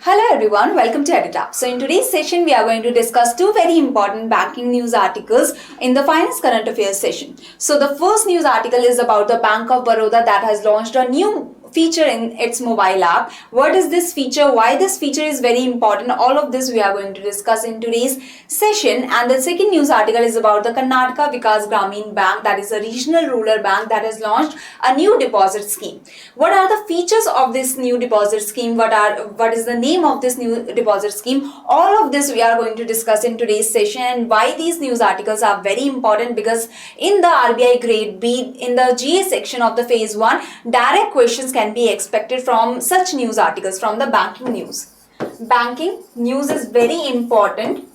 Hello everyone, welcome to EditUp. So in today's session, we are going to discuss two very important banking news articles in the Finance Current Affairs session. So the first news article is about the Bank of Baroda that has launched a new feature in its mobile app. What is this feature? Why this feature is very important? All of this we are going to discuss in today's session. And the second news article is about the Karnataka Vikas Gramin Bank, that is a regional rural bank that has launched a new deposit scheme. What are the features of this new deposit scheme? What is the name of this new deposit scheme? All of this we are going to discuss in today's session, and why these news articles are very important, because in the RBI grade B, in the GA section of the phase 1, direct questions can be expected from such news articles, from the banking news. Banking news is very important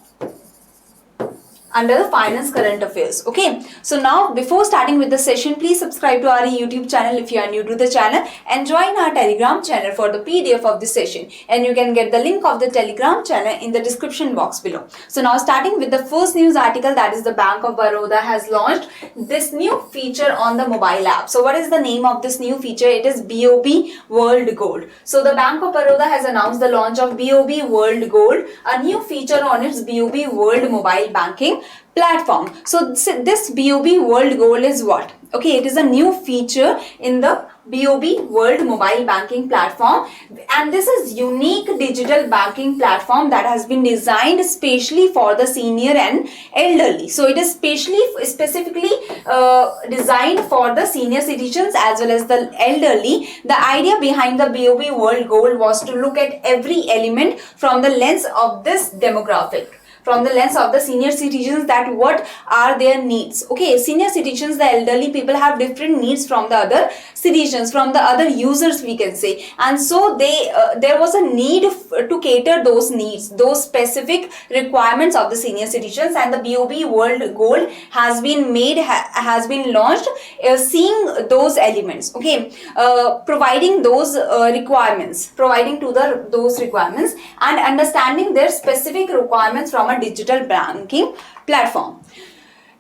under the Finance Current Affairs. Okay, so now before starting with the session, please subscribe to our YouTube channel if you are new to the channel, and join our Telegram channel for the PDF of the session, and you can get the link of the Telegram channel in the description box below. So now starting with the first news article, that is the Bank of Baroda has launched this new feature on the mobile app. So what is the name of this new feature? It is BOB World Gold. So the Bank of Baroda has announced the launch of BOB World Gold, a new feature on its BOB World mobile banking platform. So this BOB World Gold is what? Okay, it is a new feature in the BOB World mobile banking platform, and this is unique digital banking platform that has been designed specially for the senior and elderly. So it is specifically designed for the senior citizens as well as the elderly. The idea behind the BOB World Gold was to look at every element from the lens of this demographic, from the lens of the senior citizens, that what are their needs. Okay, senior citizens, the elderly people, have different needs from the other citizens, from the other users, we can say, and so there was a need to cater those needs, those specific requirements of the senior citizens, and the BOB World Gold has been launched, seeing those elements. Okay, providing those requirements, and understanding their specific requirements from a digital banking platform.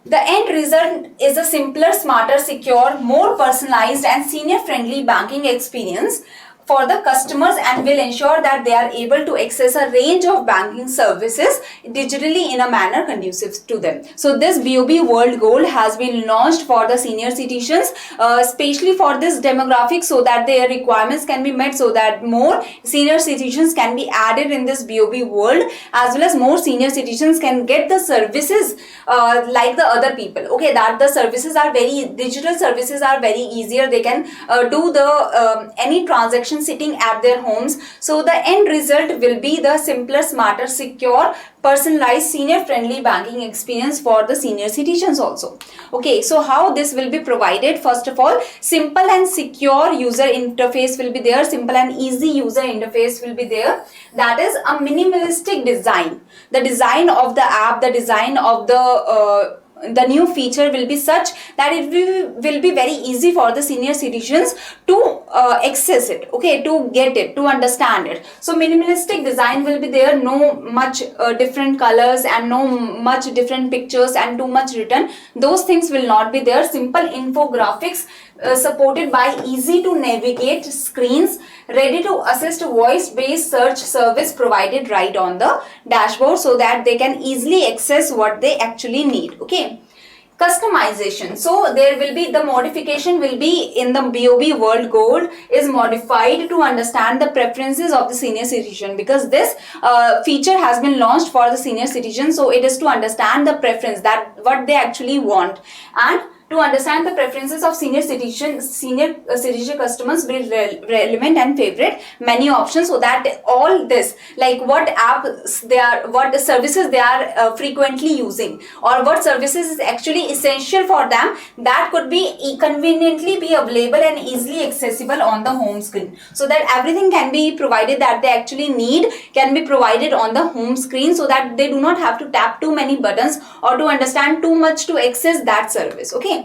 The end result is a simpler, smarter, secure, more personalized and senior-friendly banking experience for the customers, and will ensure that they are able to access a range of banking services digitally in a manner conducive to them. So this BOB World Gold has been launched for the senior citizens, especially for this demographic, so that their requirements can be met, so that more senior citizens can be added in this BOB World, as well as more senior citizens can get the services like the other people. Okay, that the services are digital services are very easier. They can do the any transaction sitting at their homes. So the end result will be the simpler, smarter, secure, personalized, senior friendly banking experience for the senior citizens also. Okay, so how this will be provided? First of all, simple and secure user interface will be there. Simple and easy user interface will be there. That is a minimalistic design. The design of the app, the design of the new feature will be such that it will be very easy for the senior citizens to access it, okay, to get it, to understand it. So minimalistic design will be there, no much different colors and no much different pictures and too much written. Those things will not be there. Simple infographics supported by easy to navigate screens, ready to assist voice-based search service provided right on the dashboard, so that they can easily access what they actually need. Okay, customization. So there will be the modification will be in the BOB World Gold is modified to understand the preferences of the senior citizen, because this feature has been launched for the senior citizen. So it is to understand the preference, that what they actually want, and to understand the preferences of senior citizen customers will relevant and favorite many options, so that all this, like what apps they are, what services they are frequently using, or what services is actually essential for them, that could be conveniently be available and easily accessible on the home screen, so that everything can be provided that they actually need can be provided on the home screen, so that they do not have to tap too many buttons or to understand too much to access that service. Okay,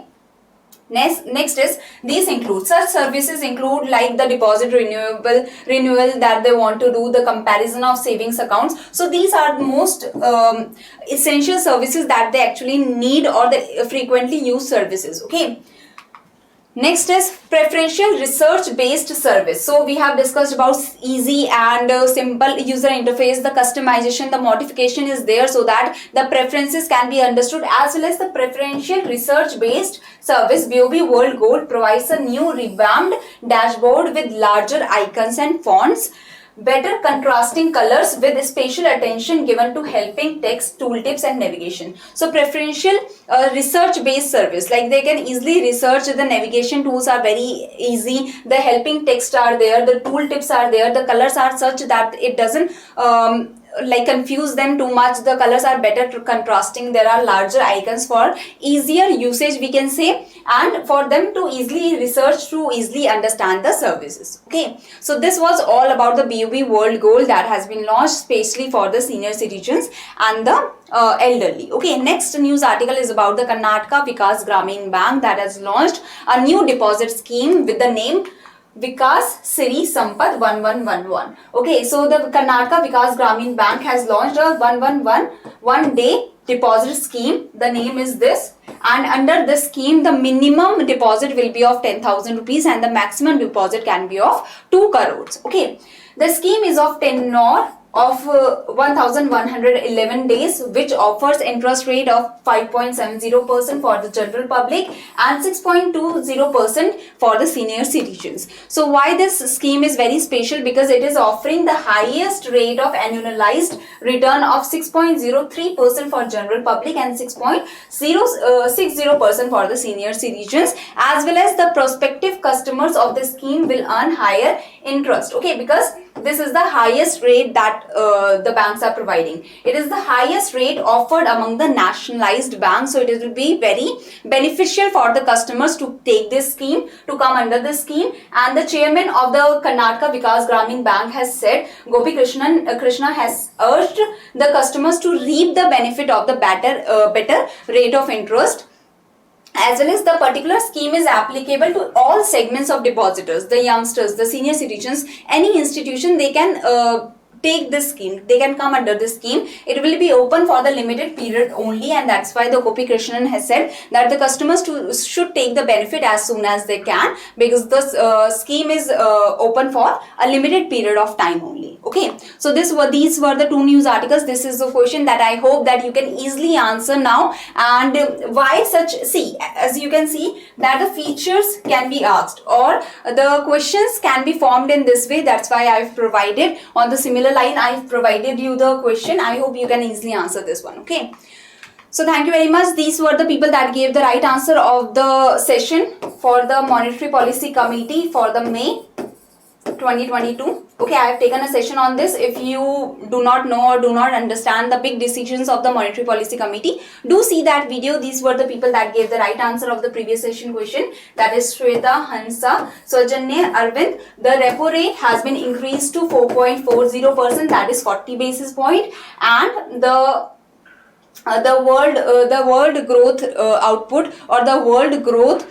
Next is these include such services include like the deposit renewal that they want to do, the comparison of savings accounts. So these are the most essential services that they actually need, or the frequently used services. Okay. Next is preferential research based service. So we have discussed about easy and simple user interface. The customization, the modification is there so that the preferences can be understood, as well as the preferential research based service. BOB World Gold provides a new revamped dashboard with larger icons and fonts, better contrasting colors, with special attention given to helping text, tooltips and navigation. So preferential research based service, like they can easily research, the navigation tools are very easy, the helping text are there, the tooltips are there, the colors are such that it doesn't like confuse them too much, the colors are better contrasting, there are larger icons for easier usage, we can say, and for them to easily research, to easily understand the services. Okay, so this was all about the BOB World Gold that has been launched specially for the senior citizens and the elderly. Okay, next news article is about the Karnataka Vikas Gramin Bank that has launched a new deposit scheme with the name Vikas Siri Sampath 1111. Okay, so the Karnataka Vikas Gramin Bank has launched a 111 one-day deposit scheme. The name is this, and under this scheme, the minimum deposit will be of 10,000 rupees and the maximum deposit can be of 2 crores. Okay, the scheme is of tenure of 1111 days, which offers interest rate of 5.70% for the general public and 6.20% for the senior citizens. So why this scheme is very special? Because it is offering the highest rate of annualized return of 6.03% for general public and 6.060% for the senior citizens, as well as the prospective customers of the scheme will earn higher interest. Okay, because this is the highest rate that the banks are providing. It is the highest rate offered among the nationalized banks, so it will be very beneficial for the customers to take this scheme, to come under this scheme. And the chairman of the Karnataka Vikas Gramin Bank has said, Gopi Krishna has urged the customers to reap the benefit of the better rate of interest, as well as the particular scheme is applicable to all segments of depositors, the youngsters, the senior citizens, any institution, they can take this scheme, they can come under this scheme. It will be open for the limited period only, and that's why the Gopi Krishnan has said that the customers should take the benefit as soon as they can, because this scheme is open for a limited period of time only. Okay, so these were the 2 news articles. This is the question that I hope that you can easily answer now. And why such, see, as you can see that the features can be asked or the questions can be formed in this way. That's why I've provided on the similar line, I've provided you the question. I hope you can easily answer this one. Okay, so thank you very much. These were the people that gave the right answer of the session for the Monetary Policy Committee for the May 2022. Okay, I have taken a session on this. If you do not know or do not understand the big decisions of the Monetary Policy Committee, do see that video. These were the people that gave the right answer of the previous session question. That is Shweta, Hansa, Sojanya, Arvind. The repo rate has been increased to 4.40%, that is 40 basis point, and the world growth output or the world growth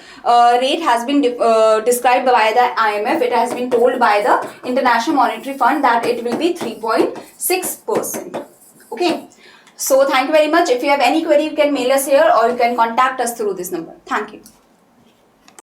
rate has been described by the IMF. It has been told by the International Monetary Fund that it will be 3.6%. Okay, so thank you very much. If you have any query, you can mail us here or you can contact us through this number. Thank you.